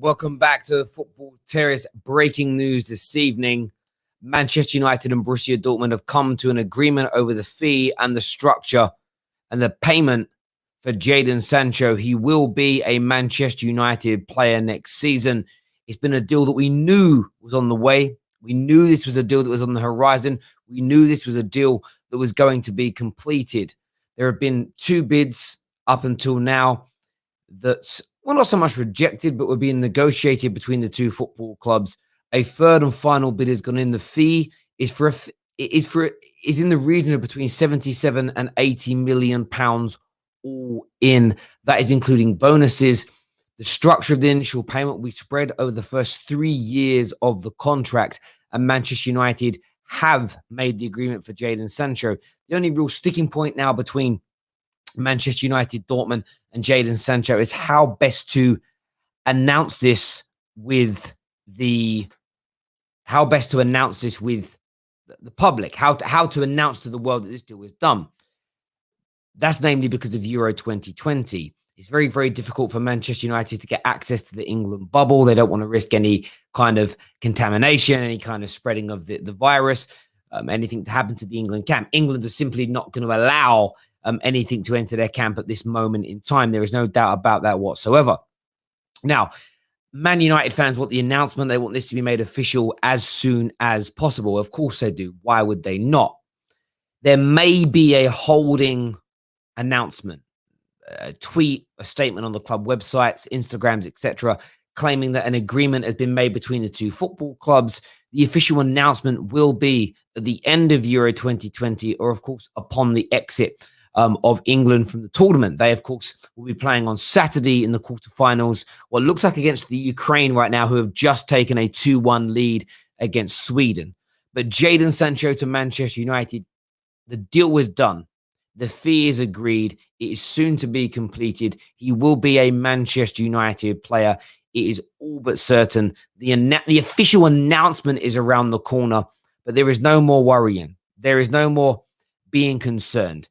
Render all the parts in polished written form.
welcome back to Football Terrace. Breaking news this evening. Manchester United and Borussia Dortmund have come to an agreement over the fee and the structure and the payment for Jadon Sancho. He will be a Manchester United player next season. It's been a deal that we knew was on the way. We knew this was a deal that was on the horizon. We knew this was a deal that was going to be completed. There have been two bids up until now that were not so much rejected, but were being negotiated between the two football clubs. A third and final bid has gone in. The fee is in the region of between 77 and 80 million pounds all in. That is including bonuses. The structure of the initial payment will be spread over the first 3 years of the contract, and Manchester United have made the agreement for Jadon Sancho. The only real sticking point now between Manchester United, Dortmund, and Jadon Sancho is how best to announce this with the public, how to announce to the world that this deal is done. That's namely because of Euro 2020. It's very, very difficult for Manchester United to get access to the England bubble. They don't want to risk any kind of contamination, any kind of spreading of the virus, anything to happen to the England camp. England are simply not going to allow anything to enter their camp at this moment in time. There is no doubt about that whatsoever. Now, Man United fans want the announcement. They want this to be made official as soon as possible. Of course they do. Why would they not? There may be a holding announcement, a tweet, a statement on the club websites, Instagrams, etc., claiming that an agreement has been made between the two football clubs. The official announcement will be at the end of Euro 2020, or of course upon the exit of England from the tournament. They, of course, will be playing on Saturday in the quarterfinals, what looks like against the Ukraine right now, who have just taken a 2-1 lead against Sweden. But Jadon Sancho to Manchester United, the deal was done. The fee is agreed. It is soon to be completed. He will be a Manchester United player. It is all but certain. The official announcement is around the corner, but there is no more worrying. There is no more being concerned.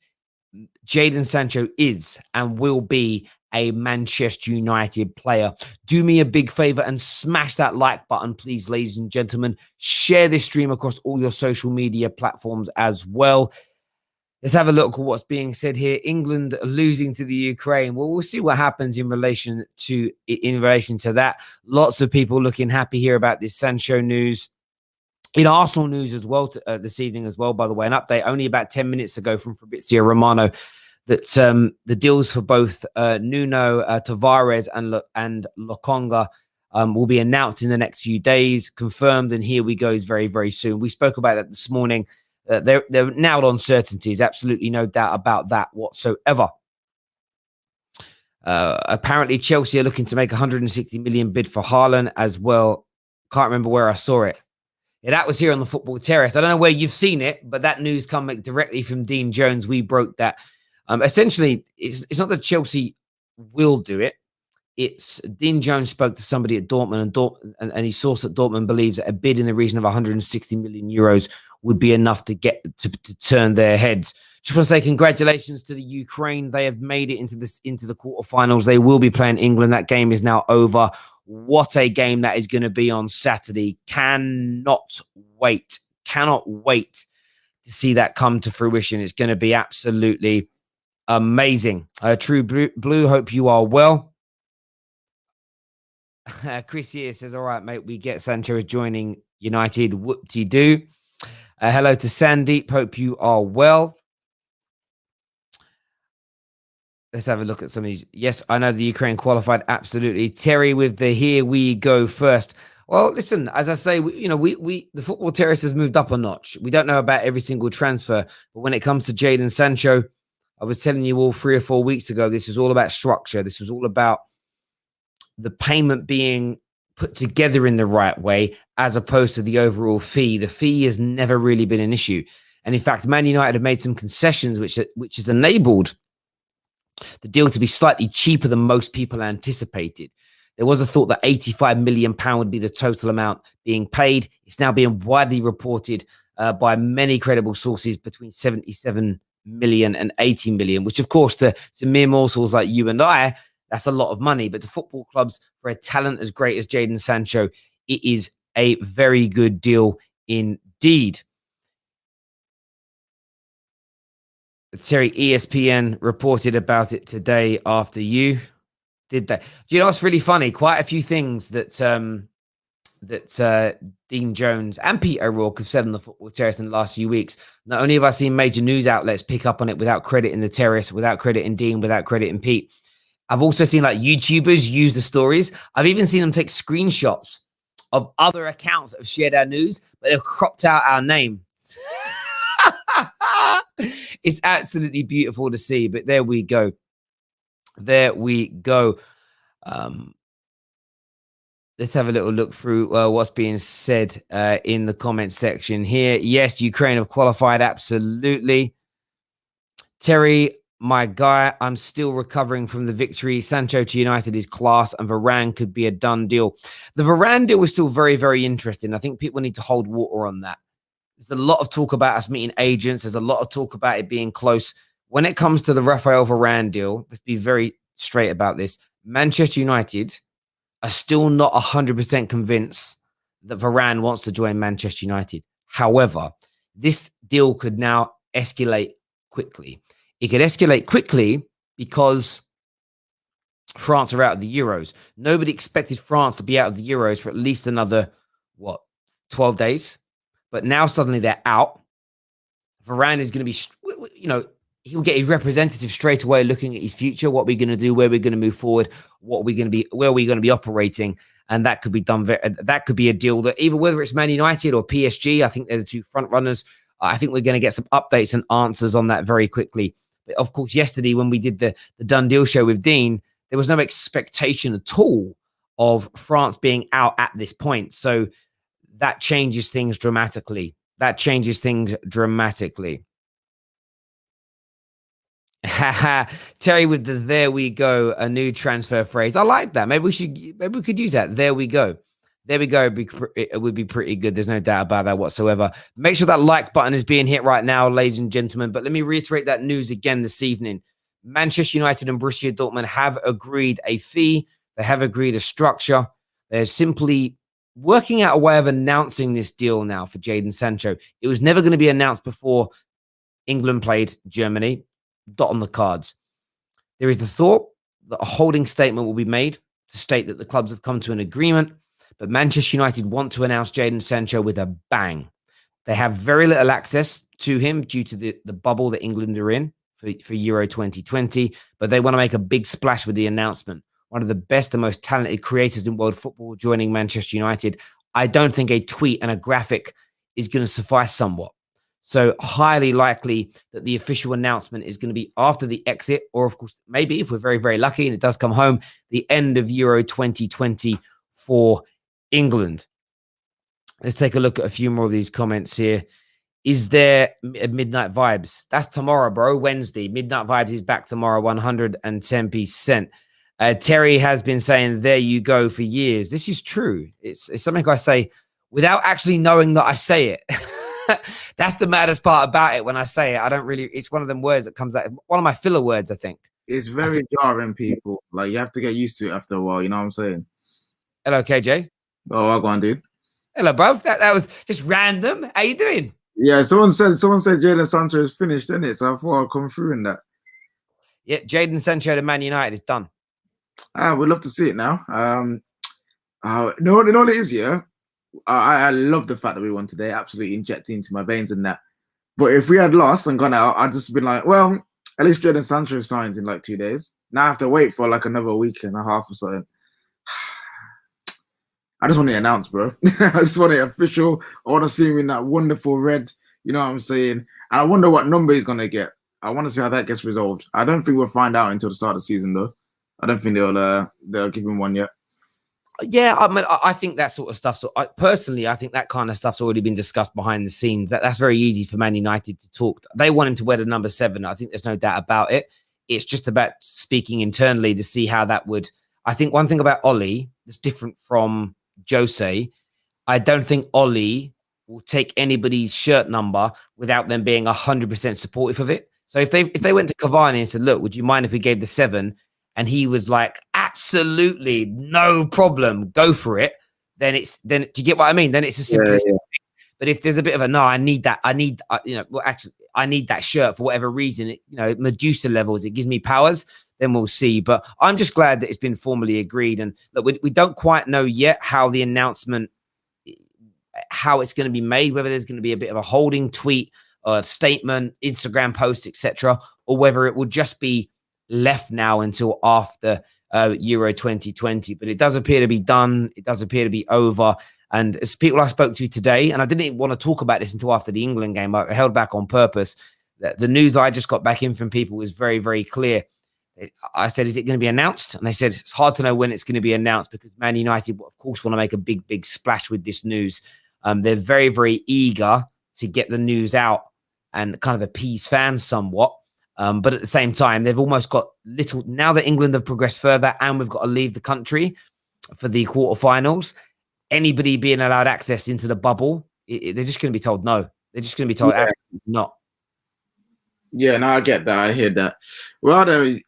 Jadon Sancho is and will be a Manchester United player. Do me a big favor and smash that like button, please, ladies and gentlemen. Share this stream across all your social media platforms as well. Let's have a look at what's being said here. England losing to the Ukraine. Well, we'll see what happens in relation to that. Lots of people looking happy here about this Sancho news. In Arsenal news as well this evening as well, by the way, an update only about 10 minutes ago from Fabrizio Romano that the deals for both Nuno Tavares and Lokonga will be announced in the next few days, confirmed, and here we go very, very soon. We spoke about that this morning. They're now on certainties, absolutely no doubt about that whatsoever. Apparently, Chelsea are looking to make 160 million bid for Haaland as well. Can't remember where I saw it. Yeah, that was here on the Football Terrace. I don't know where you've seen it, but that news come directly from Dean Jones. We broke that. Essentially, it's not that Chelsea will do it. It's Dean Jones spoke to somebody at Dortmund, and he sourced that Dortmund believes that a bid in the region of 160 million euros would be enough to get to turn their heads. Just want to say congratulations to the Ukraine. They have made it into the quarterfinals. They will be playing England. That game is now over. What a game that is going to be on Saturday. Cannot wait to see that come to fruition. It's going to be absolutely amazing. True Blue, hope you are well. Chris here says, all right, mate, we get Sancho joining United. Whoop-de-doo. Hello to Sandeep. Hope you are well. Let's have a look at some of these. Yes, I know the Ukraine qualified. Absolutely. Terry with the here we go first. Well, listen, as I say, the Football Terrace has moved up a notch. We don't know about every single transfer, but when it comes to Jadon Sancho, I was telling you all 3 or 4 weeks ago, this was all about structure. This was all about the payment being put together in the right way, as opposed to the overall fee. The fee has never really been an issue. And in fact, Man United have made some concessions, which has enabled the deal to be slightly cheaper than most people anticipated. There was a thought that £85 million would be the total amount being paid. It's now being widely reported by many credible sources between 77 million and 80 million, which of course to mere mortals like you and I That's a lot of money. But to football clubs, for a talent as great as Jadon Sancho, it is a very good deal indeed. Terry, ESPN reported about it today after you did that. Do you know what's really funny? Quite a few things that Dean Jones and Pete O'Rourke have said on the Football Terrace in the last few weeks. Not only have I seen major news outlets pick up on it without credit in the Terrace, without credit in Dean, without credit in Pete, I've also seen like YouTubers use the stories. I've even seen them take screenshots of other accounts that have shared our news, but they've cropped out our name. It's absolutely beautiful to see, but there we go. There we go. Let's have a little look through what's being said in the comment section here. Yes, Ukraine have qualified. Absolutely. Terry, my guy, I'm still recovering from the victory. Sancho to United is class, and Varane could be a done deal. The Varane deal was still very, very interesting. I think people need to hold water on that. There's a lot of talk about us meeting agents. There's a lot of talk about it being close. When it comes to the Rafael Varane deal, let's be very straight about this. Manchester United are still not 100% convinced that Varane wants to join Manchester United. However, this deal could now escalate quickly. It could escalate quickly because France are out of the Euros. Nobody expected France to be out of the Euros for at least another, 12 days? But now suddenly they're out. Varane is going to be, he'll get his representative straight away looking at his future, what we're going to do, where we're going to move forward, where we're going to be operating. And that could be done. That could be a deal that either whether it's Man United or PSG, I think they're the two front runners. I think we're going to get some updates and answers on that very quickly. But of course, yesterday when we did the Done Deal show with Dean, there was no expectation at all of France being out at this point. So that changes things dramatically. Terry with the "there we go," a new transfer phrase. I like that. Maybe we could use that. There we go. It would be pretty good. There's no doubt about that whatsoever. Make sure that like button is being hit right now, ladies and gentlemen. But let me reiterate that news again this evening. Manchester United and Borussia Dortmund have agreed a fee. They have agreed a structure. They're simply working out a way of announcing this deal now for Jadon Sancho. It was never going to be announced before England played Germany. Dot on the cards. There is the thought that a holding statement will be made to state that the clubs have come to an agreement, but Manchester United want to announce Jadon Sancho with a bang. They have very little access to him due to the bubble that England are in for Euro 2020, but they want to make a big splash with the announcement. One of the best and most talented creators in world football joining Manchester United. I don't think a tweet and a graphic is going to suffice somewhat. So highly likely that the official announcement is going to be after the exit, or of course, maybe if we're very, very lucky and it does come home, the end of Euro 2020 for England. Let's take a look at a few more of these comments here. Is there Midnight Vibes? That's tomorrow, bro. Wednesday. Midnight Vibes is back tomorrow, 110%. Terry has been saying, there you go, for years. This is true. It's something I say without actually knowing that I say it. That's the maddest part about it. When I say it, I don't really, it's one of them words that comes out. One of my filler words, I think. It's very jarring, people. Like, you have to get used to it after a while. You know what I'm saying? Hello, KJ. Oh, I go on, dude. Hello, bro. That was just random. How you doing? Yeah, someone said Jadon Sancho is finished, isn't it? So I thought I'd come through in that. Yeah, Jadon Sancho to Man United is done. We'd love to see it now. No, what it is, yeah. I love the fact that we won today, absolutely injecting into my veins and that. But if we had lost and gone out, I'd just been like, well, at least Jadon Sancho signs in like 2 days. Now I have to wait for like another week and a half or something. I just want it announced, bro. I just want it official. I want to see him in that wonderful red, you know what I'm saying? And I wonder what number he's going to get. I want to see how that gets resolved. I don't think we'll find out until the start of the season, though. I don't think they'll give him one yet. Yeah, I mean, I think that sort of stuff. So personally, I think that kind of stuff's already been discussed behind the scenes. That's very easy for Man United to talk. They want him to wear the number 7. I think there's no doubt about it. It's just about speaking internally to see how that would. I think one thing about Ollie that's different from Jose, I don't think Ollie will take anybody's shirt number without them being 100% supportive of it. So if they went to Cavani and said, look, would you mind if we gave the 7? and he was like, absolutely no problem, go for it, then do you get what I mean? Then it's a simplistic thing. But if there's a bit of a no, I need that, well, actually, I need that shirt for whatever reason, Medusa levels, it gives me powers, then we'll see. But I'm just glad that it's been formally agreed. And look, we don't quite know yet how the announcement, how it's going to be made, whether there's going to be a bit of a holding tweet or a statement, Instagram post, etc., or whether it will just be left now until after Euro 2020. But it does appear to be done. It does appear to be over. And as people I spoke to today, and I didn't even want to talk about this until after the England game, I held back on purpose. The news I just got back in from people was very, very clear. I said, is it going to be announced? And they said, it's hard to know when it's going to be announced because Man United, of course, want to make a big, big splash with this news. They're very, very eager to get the news out and kind of appease fans somewhat. But at the same time, they've almost got little, now that England have progressed further and we've got to leave the country for the quarterfinals, anybody being allowed access into the bubble, they're just going to be told no. They're just going to be told absolutely not. Yeah, no, I get that. I hear that. Well,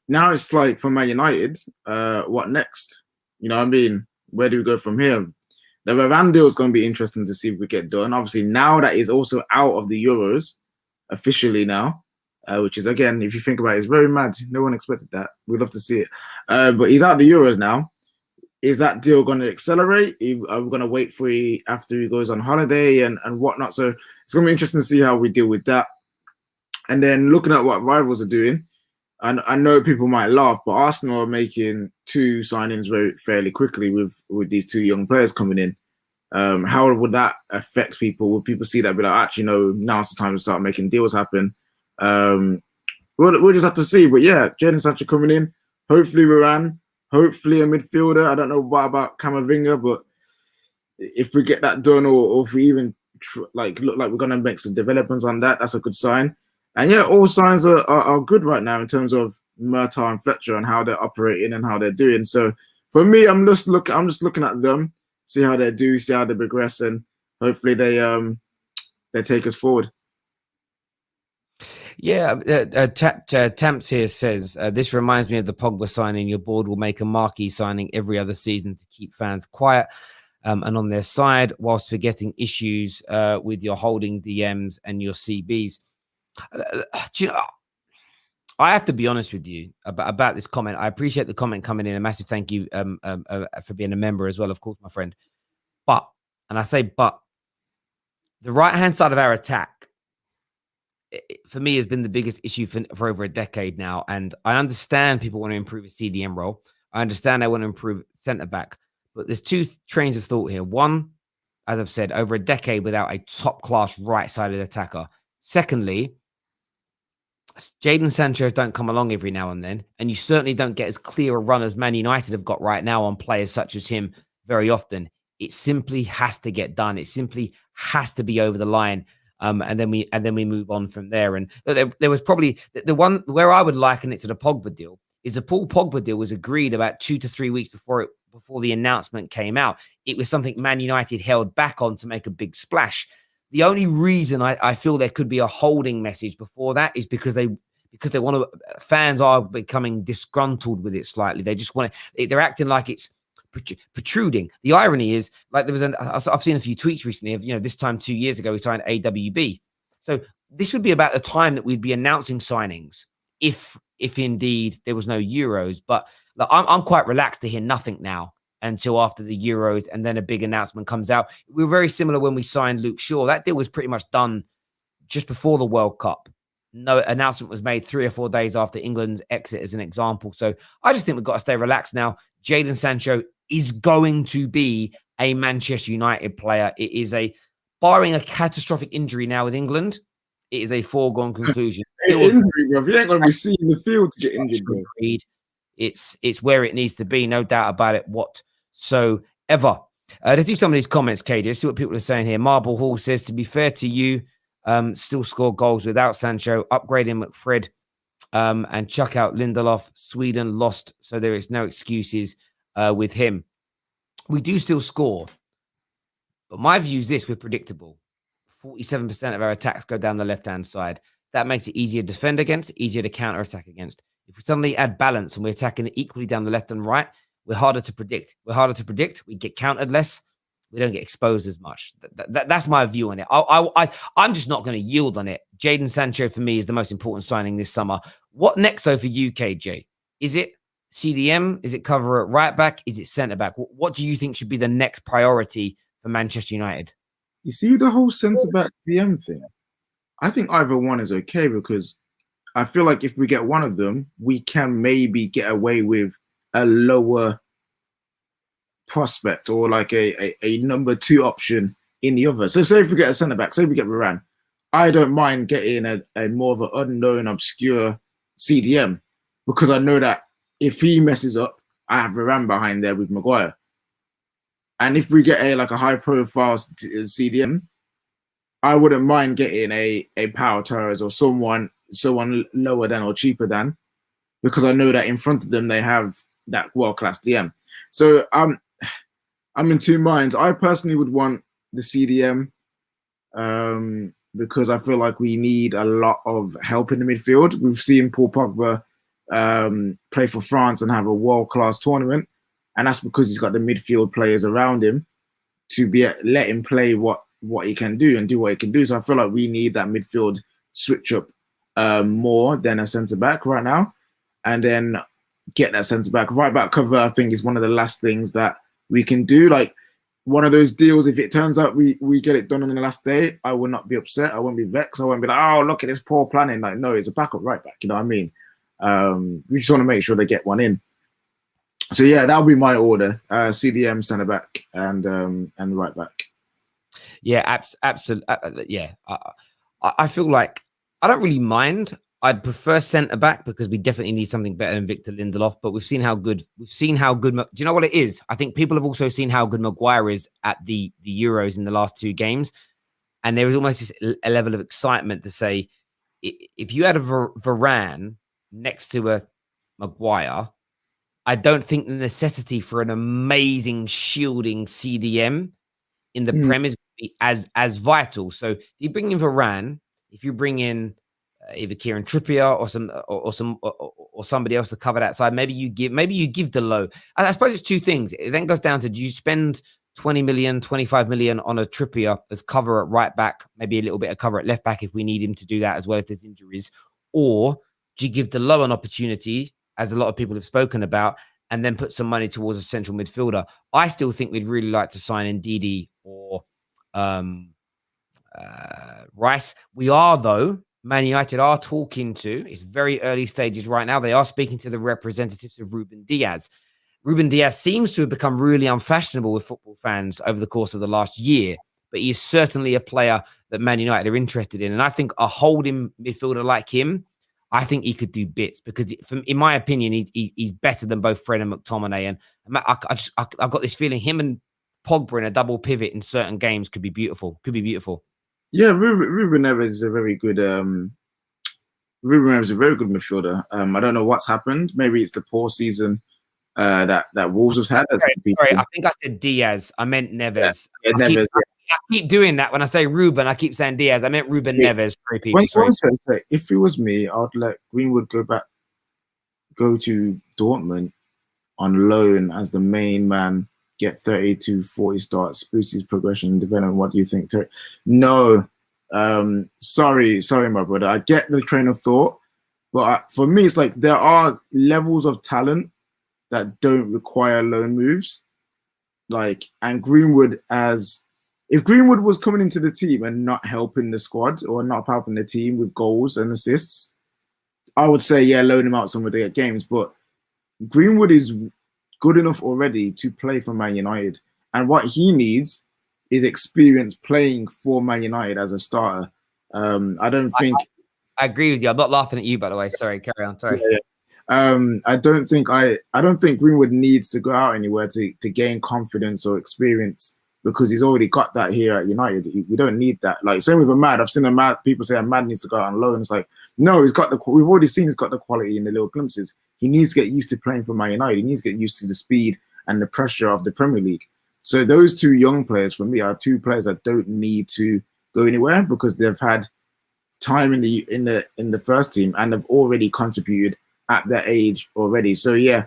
now it's like for Man United, what next? You know what I mean? Where do we go from here? The Varane deal is going to be interesting to see if we get done. Obviously, now that he's also out of the Euros officially now, which is, again, if you think about it, it's very mad. No one expected that. We'd love to see it. But he's out of the Euros now. Is that deal going to accelerate? Are we going to wait for after he goes on holiday and whatnot? So it's going to be interesting to see how we deal with that. And then looking at what rivals are doing, and I know people might laugh, but Arsenal are making 2 signings fairly quickly with these 2 young players coming in. How would that affect people? Would people see that be like, actually, no, now's the time to start making deals happen? We'll just have to see. But yeah, Jadon Sancho coming in. Hopefully Varane. Hopefully a midfielder. I don't know what about Camavinga, but if we get that done, or if we even look like we're going to make some developments on that, that's a good sign. And yeah, all signs are good right now in terms of Murtaugh and Fletcher and how they're operating and how they're doing. So for me, I'm just looking at them, see how they do, see how they progress, and hopefully they take us forward. Yeah, Tamps here says, this reminds me of the Pogba signing. Your board will make a marquee signing every other season to keep fans quiet and on their side whilst forgetting issues with your holding DMs and your CBs. Do you know, I have to be honest with you about this comment. I appreciate the comment coming in. A massive thank you for being a member as well, of course, my friend. But, and I say but, the right-hand side of our attack, for me, has been the biggest issue for over a decade now. And I understand people want to improve a CDM role. I understand they want to improve centre-back. But there's 2 trains of thought here. One, as I've said, over a decade without a top-class right-sided attacker. Secondly, Jadon Sancho don't come along every now and then, and you certainly don't get as clear a run as Man United have got right now on players such as him very often. It simply has to get done. It simply has to be over the line, and then we move on from there. And there was probably the one where I would liken it to the Pogba deal is the Paul Pogba deal was agreed about 2 to 3 weeks before the announcement came out. It was something Man United held back on to make a big splash. The only reason I feel there could be a holding message before that is because they want to. Fans are becoming disgruntled with it slightly. They just want to. They're acting like it's protruding. The irony is, like I've seen a few tweets recently of this time 2 years ago we signed AWB. So this would be about the time that we'd be announcing signings if indeed there was no Euros. But look, I'm quite relaxed to hear nothing now until after the Euros, and then a big announcement comes out. We were very similar when we signed Luke Shaw. That deal was pretty much done just before the World Cup. No announcement was made 3 or 4 days after England's exit, as an example. So I just think we've got to stay relaxed now. Jadon Sancho is going to be a Manchester United player. It is barring a catastrophic injury now with England, it is a foregone conclusion. Injury, bro. You ain't going to be seeing the field to get injured, bro. It's where it needs to be, no doubt about it whatsoever. Let's do some of these comments, KD. Let's see what people are saying here. Marble Hall says, to be fair to you, still score goals without Sancho, upgrading McFred and chuck out Lindelof. Sweden lost, so there is no excuses with him. We do still score, but my view is this: we're predictable. 47% of our attacks go down the left-hand side. That makes it easier to defend against, easier to counter-attack against. If we suddenly add balance and we're attacking it equally down the left and right, we're harder to predict. We're harder to predict. We get countered less. We don't get exposed as much. That's my view on it. I'm just not going to yield on it. Jadon Sancho for me is the most important signing this summer. What next though for UKJ? Is it CDM? Is it cover at right back? Is it centre back? What do you think should be the next priority for Manchester United? You see the whole centre back DM thing. I think either one is okay because I feel like if we get one of them, we can maybe get away with a lower prospect or like a number 2 option in the other. So say if we get a centre back, say we get Varane, I don't mind getting a more of an unknown, obscure CDM because I know that if he messes up, I have Varane behind there with Maguire. And if we get a high profile CDM, I wouldn't mind getting a Power Terrace or someone lower than or cheaper than, because I know that in front of them they have that world-class DM. So I'm in two minds. I personally would want the CDM because I feel like we need a lot of help in the midfield. We've seen Paul Pogba play for France and have a world-class tournament, and that's because he's got the midfield players around him to let him play what he can do and do what he can do. So I feel like we need that midfield switch up more than a centre back right now, and then get that centre back. Right back cover, I think, is one of the last things that we can do. Like one of those deals, if it turns out we get it done on the last day, I will not be upset. I won't be vexed. I won't be like, oh, look at this poor planning. Like, no, it's a backup right back. You know what I mean? We just want to make sure they get one in. So yeah, that'll be my order: CDM, centre back, and right back. Yeah, absolutely. Yeah, I feel like I don't really mind. I'd prefer centre back because we definitely need something better than Victor Lindelof. But we've seen how good. Do you know what it is? I think people have also seen how good Maguire is at the Euros in the last 2 games, and there is almost this a level of excitement to say, if you had a Varane next to a Maguire, I don't think the necessity for an amazing shielding CDM in the Prem is going to be as vital. So if you bring in Varane, if you bring in either Kieran Trippier or somebody else to cover that side, maybe you give the low. I suppose it's 2 things. It then goes down to, do you spend 20 million, 25 million on a Trippier as cover at right back, maybe a little bit of cover at left back if we need him to do that as well if there's injuries, or do you give the low an opportunity, as a lot of people have spoken about, and then put some money towards a central midfielder? I still think we'd really like to sign Ndidi or Rice. We are, though, Man United are talking to, it's very early stages right now, they are speaking to the representatives of Ruben Diaz. Ruben Diaz seems to have become really unfashionable with football fans over the course of the last year, but he is certainly a player that Man United are interested in. And I think a holding midfielder like him, I think he could do bits because, in my opinion, he's better than both Fred and McTominay. And I've got this feeling him and Pogba in a double pivot in certain games could be beautiful. Yeah, Ruben Neves is a very good. Ruben Neves is a very good midfielder. I don't know what's happened. Maybe it's the poor season that Wolves has had. Sorry, I think I said Diaz. I meant Neves. Yeah, Neves. I keep doing that when I say Ruben. I keep saying Diaz. I meant Ruben Neves. Sorry, people. If it was me, I would let Greenwood go to Dortmund on loan as the main man. Get 30 to 40 starts, boost his progression and development. What do you think, Terry? No, sorry, my brother. I get the train of thought, but for me, it's like there are levels of talent that don't require loan moves. And Greenwood, if Greenwood was coming into the team and not helping the squad or not helping the team with goals and assists, I would say, yeah, loan him out somewhere to get games. But Greenwood is good enough already to play for Man United. And what he needs is experience playing for Man United as a starter. I don't think... I agree with you. I'm not laughing at you, by the way. Sorry, carry on. Sorry. Yeah. I don't think Greenwood needs to go out anywhere to gain confidence or experience because he's already got that here at United. We don't need that. Like, same with Ahmad. I've seen Ahmad, people say Ahmad needs to go out on loan. It's like, no, we've already seen he's got the quality in the little glimpses. He needs to get used to playing for Man United. He needs to get used to the speed and the pressure of the Premier League. So those 2 young players for me are 2 players that don't need to go anywhere because they've had time in the first team and have already contributed at that age already. So yeah,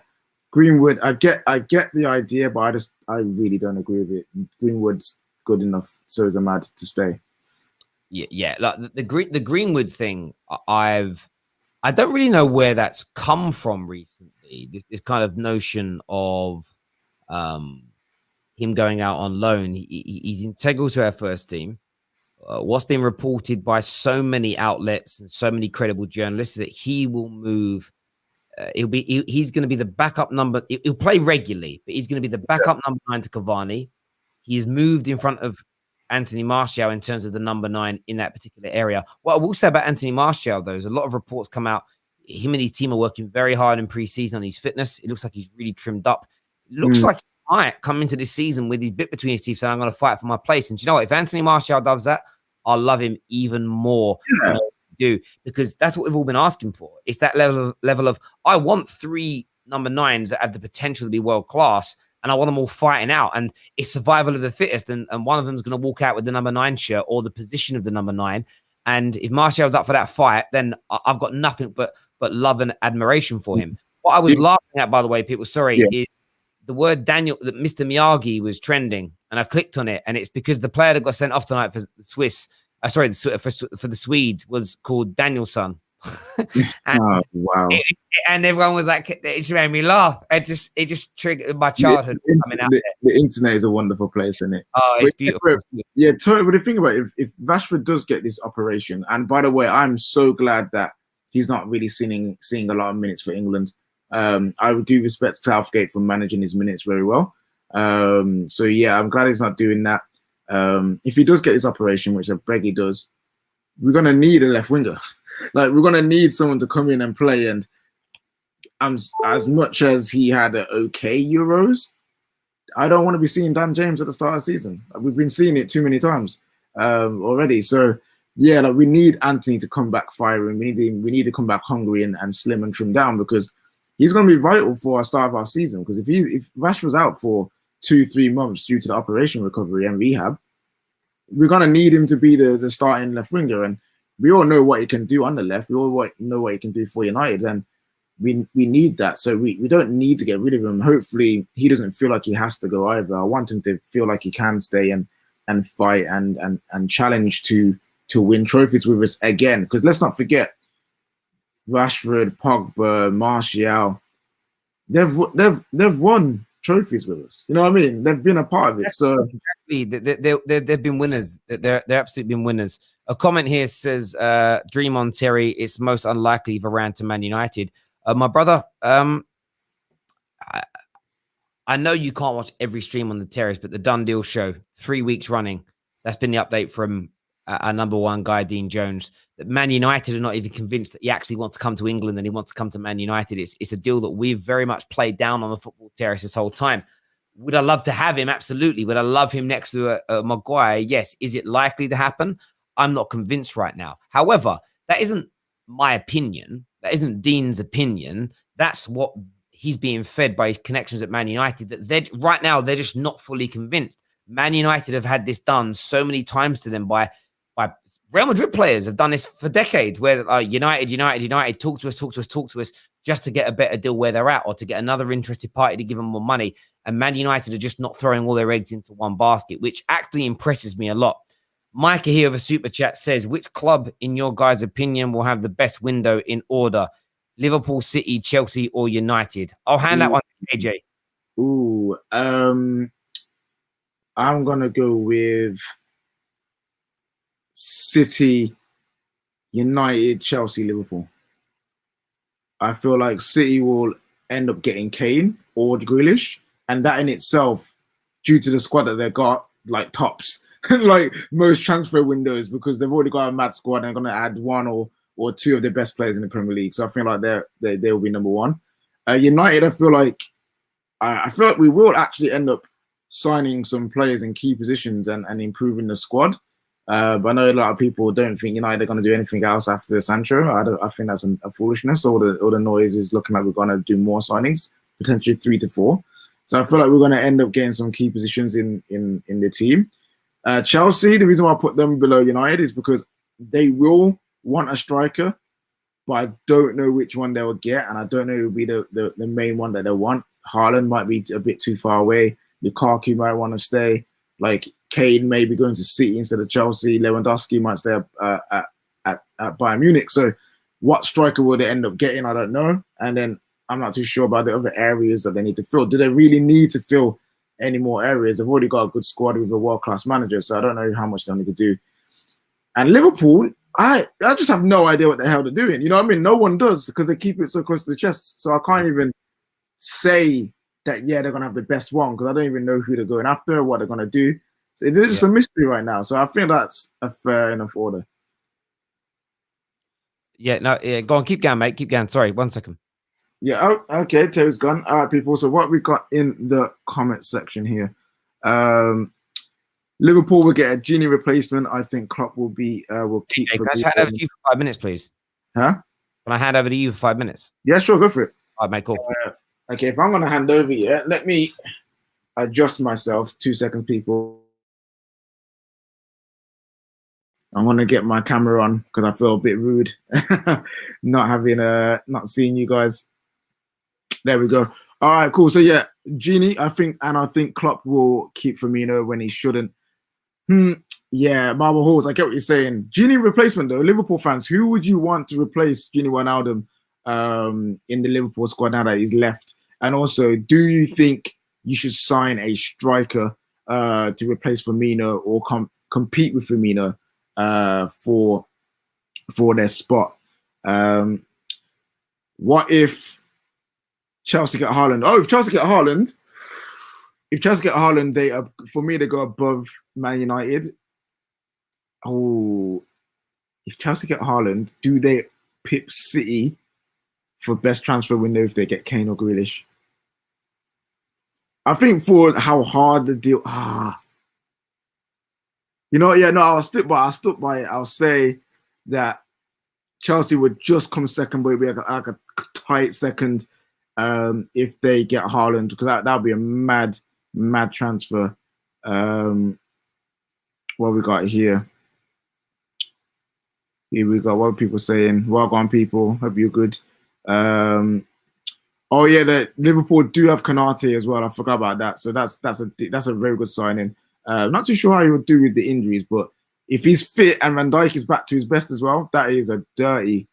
Greenwood, I get the idea, but I really don't agree with it. Greenwood's good enough, so is Ahmad, to stay. Yeah. Like the Greenwood thing, I don't really know where that's come from recently. This kind of notion of him going out on loan. He's integral to our first team. What's been reported by so many outlets and so many credible journalists is that he will move. He's going to be the backup number. He'll play regularly, but he's going to be the backup number 9 to Cavani. He's moved in front of Anthony Martial in terms of the number 9 in that particular area. What I will say about Anthony Martial, though, is a lot of reports come out. Him and his team are working very hard in pre-season on his fitness. It looks like he's really trimmed up. It looks like he might come into this season with his bit between his teeth saying, I'm going to fight for my place. And do you know what? If Anthony Martial does that, I'll love him even more. Yeah. Do, because that's what we've all been asking for. It's that level of I want 3 number 9s that have the potential to be world class, and I want them all fighting out. And it's survival of the fittest, and one of them is going to walk out with the number 9 shirt or the position of the number 9. And if Martial's up for that fight, then I've got nothing but love and admiration for him. What I was laughing at, by the way, people, is the word Daniel, that Mr. Miyagi was trending, and I clicked on it, and it's because the player that got sent off tonight for the Swiss. For the Swede was called Danielson. And wow! And everyone was like, it just made me laugh. It just triggered my childhood. The internet is a wonderful place, isn't it? Oh, it's beautiful. Yeah, totally. But the thing about it, if Rashford does get this operation, and by the way, I'm so glad that he's not really seeing a lot of minutes for England. I do respect Southgate for managing his minutes very well. So yeah, I'm glad he's not doing that. If he does get this operation, which I beg he does, we're gonna need a left winger. Like, we're gonna need someone to come in and play. And as much as he had an okay Euros, I don't want to be seeing Dan James at the start of the season. We've been seeing it too many times already. So yeah, like, we need Anthony to come back firing. We need to come back hungry and slim and trim down, because he's gonna be vital for our start of our season. Because if Rashford's out for 2-3 months due to the operation recovery and rehab, we're going to need him to be the starting left winger. And we all know what he can do on the left. We all know what he can do for United. And we need that. So we don't need to get rid of him. Hopefully he doesn't feel like he has to go either. I want him to feel like he can stay and fight and challenge to win trophies with us again. Because let's not forget, Rashford, Pogba, Martial, they've won trophies with us. You know what I mean? They've been a part of it. So they've been winners. They're absolutely been winners. A comment here says, "Dream on Terry. It's most unlikely Varane to Man United." My brother, I know you can't watch every stream on the Terrace, but the Done Deal show, 3 weeks running, that's been the update from our number 1 guy, Dean Jones, that Man United are not even convinced that he actually wants to come to England and he wants to come to Man United. It's a deal that we've very much played down on the Football Terrace this whole time. Would I love to have him? Absolutely. Would I love him next to Maguire? Yes. Is it likely to happen? I'm not convinced right now. However, that isn't my opinion. That isn't Dean's opinion. That's what he's being fed by his connections at Man United, that right now they're just not fully convinced. Man United have had this done so many times to them by Real Madrid players have done this for decades, where United talk to us just to get a better deal where they're at, or to get another interested party to give them more money. And Man United are just not throwing all their eggs into one basket, which actually impresses me a lot. Micah here of a super chat says, which club, in your guys' opinion, will have the best window in order? Liverpool, City, Chelsea, or United? I'll hand that one to AJ. Ooh, I'm gonna go with City, United, Chelsea, Liverpool. I feel like City will end up getting Kane or Grealish, and that in itself, due to the squad that they've got, like, tops like most transfer windows, because they've already got a mad squad and they're going to add 1 or 2 of their best players in the Premier League. So I feel like they will be number 1. United, I feel like we will actually end up signing some players in key positions and improving the squad. But I know a lot of people don't think United are going to do anything else after Sancho. I think that's a foolishness. All the noise is looking like we're going to do more signings, potentially 3 to 4. So I feel like we're going to end up getting some key positions in the team. Chelsea, the reason why I put them below United is because they will want a striker, but I don't know which one they will get, and I don't know who will be the main one that they want. Haaland might be a bit too far away. Lukaku might want to stay. Like Kane may be going to City instead of Chelsea. Lewandowski might stay at Bayern Munich. So what striker will they end up getting? I don't know. And then I'm not too sure about the other areas that they need to fill. Do they really need to fill any more areas? They've already got a good squad with a world-class manager, so I don't know how much they'll need to do. And Liverpool, I just have no idea what the hell they're doing. You know what I mean? No one does, because they keep it so close to the chest. So I can't even say that, yeah, they're going to have the best one, because I don't even know who they're going after, what they're going to do. So it's just a mystery right now. So I think that's a fair enough order. Yeah, no, go on, keep going, mate. Keep going. Sorry, 1 second. Yeah, oh, okay, Terry's gone. All right, people. So what we got in the comment section here. Liverpool will get a Genie replacement. I think Klopp will be will keep. Hey, can I hand over to you for 5 minutes, please? Huh? Can I hand over to you for 5 minutes? Yeah, sure, go for it. All right, mate, cool. Okay, if I'm going to hand over here, let me adjust myself. 2 seconds, people. I'm going to get my camera on because I feel a bit rude not seeing you guys. There we go. All right, cool. So yeah, Genie, I think Klopp will keep Firmino when he shouldn't. Yeah, Marble Halls, I get what you're saying. Genie replacement though, Liverpool fans, who would you want to replace Genie Wijnaldum in the Liverpool squad now that he's left? And also, do you think you should sign a striker to replace Firmino or compete with Firmino for their spot? What if Chelsea get Haaland? Oh, if Chelsea get Haaland, they for me they go above Man United. Oh, if Chelsea get Haaland, do they pip City for best transfer window if they get Kane or Grealish? I think for how hard the deal. You know, yeah, no, I'll stick by it. I'll say that Chelsea would just come second, but it'd be like a tight second if they get Haaland, because that would be a mad transfer. What we got here? Here we go. What are people saying? Well on, people. Hope you're good. Oh yeah, the Liverpool do have Konate as well. I forgot about that. So that's a very good signing. Not too sure how he would do with the injuries, but if he's fit and Van Dijk is back to his best as well, that is a dirty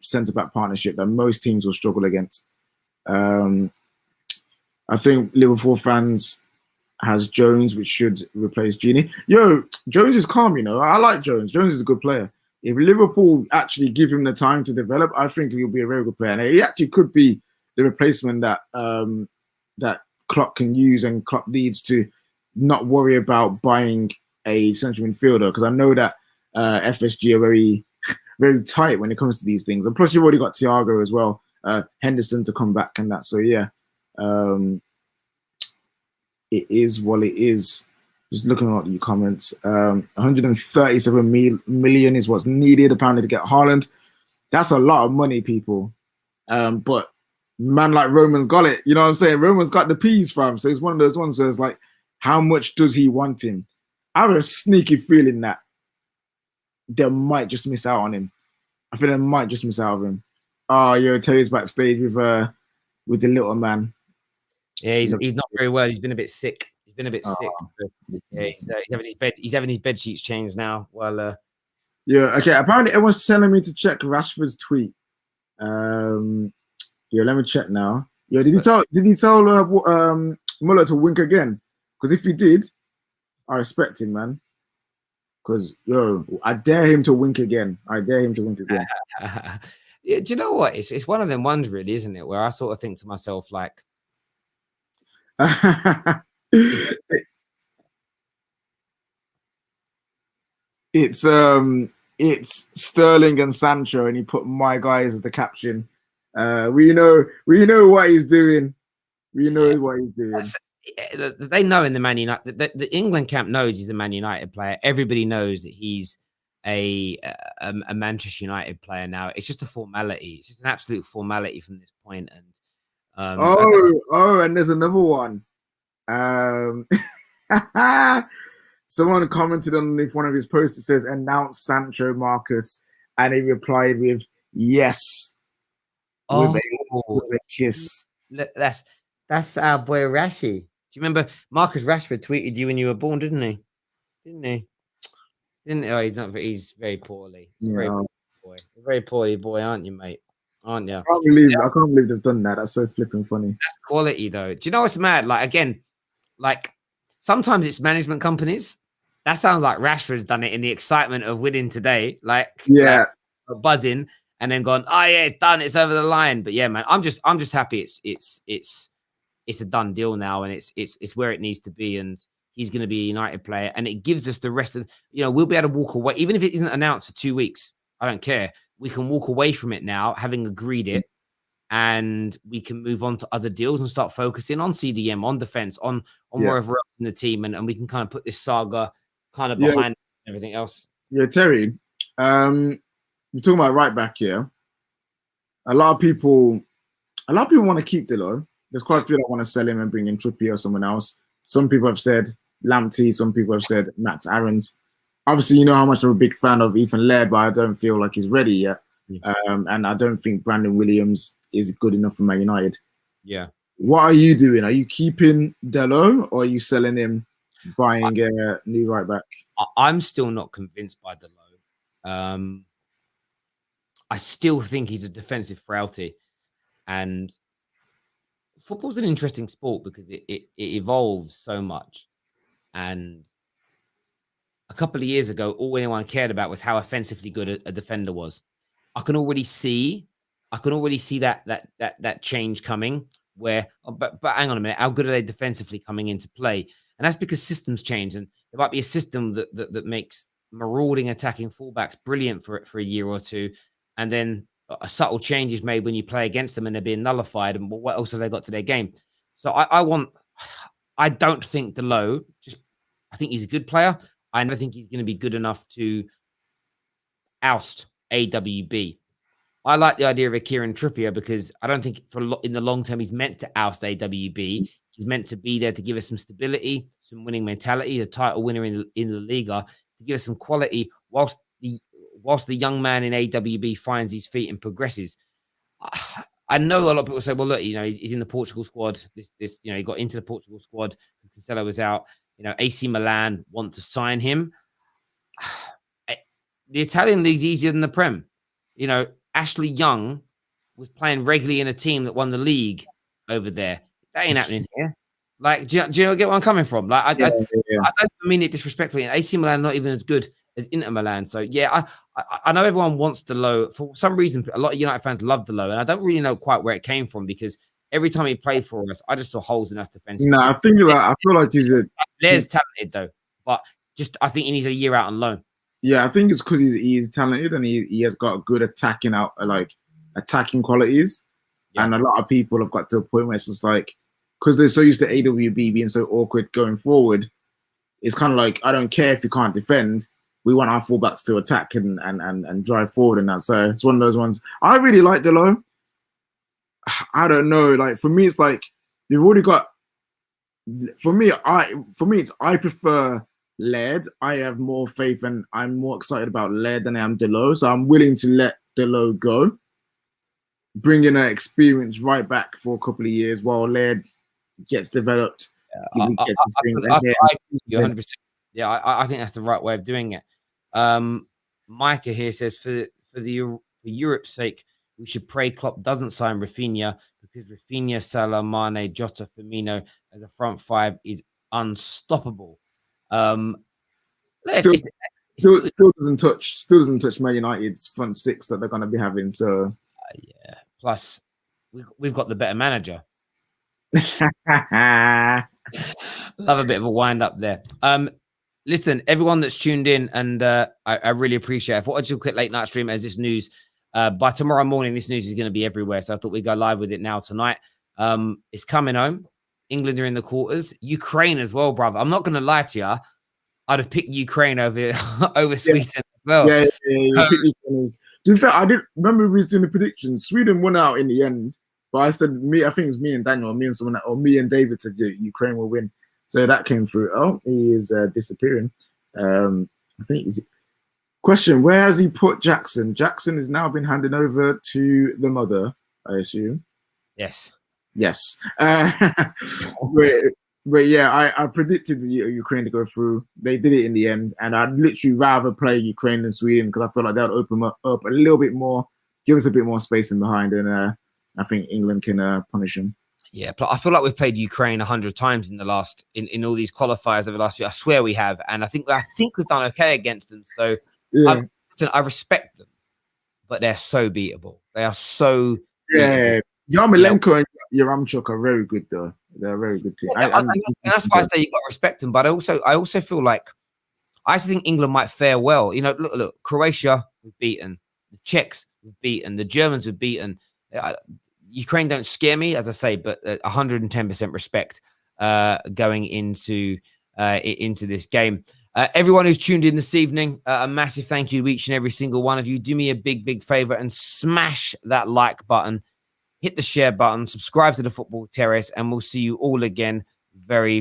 centre-back partnership that most teams will struggle against. I think Liverpool fans has Jones, which should replace Genie. Yo, Jones is calm, you know. I like Jones. Jones is a good player. If Liverpool actually give him the time to develop, I think he'll be a very good player. And he actually could be the replacement that that Klopp can use, and Klopp needs to not worry about buying a central midfielder, because I know that FSG are very, very tight when it comes to these things. And plus, you've already got Thiago as well, Henderson to come back and that. So yeah, it is what it is. Just looking at your comments, 137 million is what's needed apparently to get Haaland. That's a lot of money, people. But man like Roman's got it. You know what I'm saying? Roman's got the peas for him. So it's one of those ones where it's like, how much does he want him? I have a sneaky feeling that they might just miss out on him. I think they might just miss out on him. Oh, yo, Terry's backstage with the little man. Yeah, he's not very well. He's been a bit sick. He's been a bit sick. Yeah, he's having his bed sheets changed now. Well, yeah, okay. Apparently, everyone's telling me to check Rashford's tweet. Yeah, let me check now. Yeah, did he tell Muller to wink again? Because if he did, I respect him, man. Because yo, I dare him to wink again. I dare him to wink again. Yeah, do you know what? It's one of them ones, really, isn't it? Where I sort of think to myself, like, it's Sterling and Sancho, and he put "my guys" as the caption. We know what he's doing. We know what he's doing. They know in the Man United, the England camp knows he's a Man United player. Everybody knows that he's a Manchester United player now. It's just a formality. It's just an absolute formality from this point. And and there's another one. Someone commented underneath one of his posts that says "announce Sancho, Marcus," and he replied with, Yes, with Oh, a kiss. look, that's our boy Rashi. Do you remember Marcus Rashford tweeted you when you were born, didn't he? Didn't he? Didn't he? Oh, he's not. He's very poorly. He's a very Yeah, boy. A very poorly boy, aren't you, mate? Aren't you? I can't believe they've done that. That's so flipping funny. That's quality, though. Do you know what's mad? Like again, like sometimes it's management companies. That sounds like Rashford's done it in the excitement of winning today, like Yeah, buzzing, and then gone, oh yeah, it's done, it's over the line. But yeah, man, I'm just happy it's a done deal now, and it's where it needs to be, and he's going to be a United player, and it gives us the rest of we'll be able to walk away, even if it isn't announced for 2 weeks. I don't care. We can walk away from it now, having agreed it, and we can move on to other deals and start focusing on CDM, on defense, on yeah, wherever else in the team, and we can kind of put this saga kind of yeah, behind everything else. yeah. Terry, we're talking about right back here. A lot of people want to keep Dilo. There's quite a few that want to sell him and bring in Trippier or someone else. Some people have said Lamptey. Some people have said Max Aarons. Obviously, you know how much I'm a big fan of Ethan Laird, but I don't feel like he's ready yet. Yeah. And I don't think Brandon Williams is good enough for Man United. Yeah. What are you doing? Are you keeping Delo or are you selling him, buying a new right back? I'm still not convinced by Delo. I still think he's a defensive frailty, and football's an interesting sport because it evolves so much. And a couple of years ago, all anyone cared about was how offensively good a defender was. I can already see that change coming. Where, but hang on a minute, how good are they defensively coming into play? And that's because systems change, and there might be a system that makes marauding attacking fullbacks brilliant for a year or two, and then a subtle change is made when you play against them and they're being nullified. And what else have they got to their game? So I don't think Delo. I think he's a good player. I never think he's going to be good enough to oust AWB. I like the idea of a Kieran Trippier because I don't think in the long term he's meant to oust AWB. He's meant to be there to give us some stability, some winning mentality, a title winner in La Liga, to give us some quality whilst the young man in AWB finds his feet and progresses. I know a lot of people say, well, look, he's in the Portugal squad. He got into the Portugal squad because Cancelo was out. AC Milan want to sign him. The Italian league's easier than the Prem. Ashley Young was playing regularly in a team that won the league over there. That ain't happening here. Like, do you get where I'm coming from? Like, I don't mean it disrespectfully. And AC Milan not even as good as Inter Milan. So yeah, I know everyone wants Delo. For some reason, a lot of United fans love Delo, and I don't really know quite where it came from because every time he played for us, I just saw holes in us defensively. No, I feel like he's talented though, but I think he needs a year out on loan. Yeah, I think it's because he's talented and he has got good attacking qualities. Yeah. And a lot of people have got to a point where it's just like, because they're so used to AWB being so awkward going forward, it's kind of like, I don't care if you can't defend. We want our fullbacks to attack and drive forward and that. So it's one of those ones. I really like Delo. I don't know. Like for me, it's like they've already got. For me, I prefer Laird. I have more faith and I'm more excited about Laird than I am Delo. So I'm willing to let Delo go. Bring in an experience right back for a couple of years while Laird gets developed. I agree with you 100%. Yeah, I think that's the right way of doing it. Micah here says for Europe's sake, we should pray Klopp doesn't sign Rafinha because Rafinha, Salah, Mane, Jota, Firmino as a front five is unstoppable. Still doesn't touch Man United's front six that they're going to be having. So yeah. Plus, we've got the better manager. Love a bit of a wind up there. Listen, everyone that's tuned in, and I really appreciate it. I thought I'd do a quick late night stream as this news. By tomorrow morning, this news is going to be everywhere. So I thought we'd go live with it now tonight. It's coming home. England are in the quarters. Ukraine as well, brother. I'm not going to lie to you. I'd have picked Ukraine over Sweden as well. Yeah. To be fair, I didn't remember we was doing the predictions. Sweden won out in the end, but I said I think it was me and Daniel, or me and David said Ukraine will win. So that came through. Oh, he is disappearing. I think Question: where has he put Jackson? Jackson has now been handed over to the mother, I assume. Yes. Yes. But yeah, I predicted Ukraine to go through. They did it in the end, and I'd literally rather play Ukraine than Sweden because I feel like that would open up a little bit more, give us a bit more space in behind, and I think England can punish them. Yeah, I feel like we've played Ukraine 100 times in the last in all these qualifiers over the last few. I swear we have, and I think we've done okay against them. So Yeah, I respect them, but they're so beatable. They are so yeah. beatable. Yarmolenko and Yaramchuk are very good, though. They're a very good team. Yeah, and that's why I say you got to respect them. But I also feel like I actually think England might fare well. You know, look, Croatia we've beaten, the Czechs we've beaten, the Germans we've beaten. Ukraine don't scare me, as I say, but 110% respect going into this game. Everyone who's tuned in this evening, a massive thank you to each and every single one of you. Do me a big favor and smash that like button, hit the share button, subscribe to the Football Terrace, and we'll see you all again very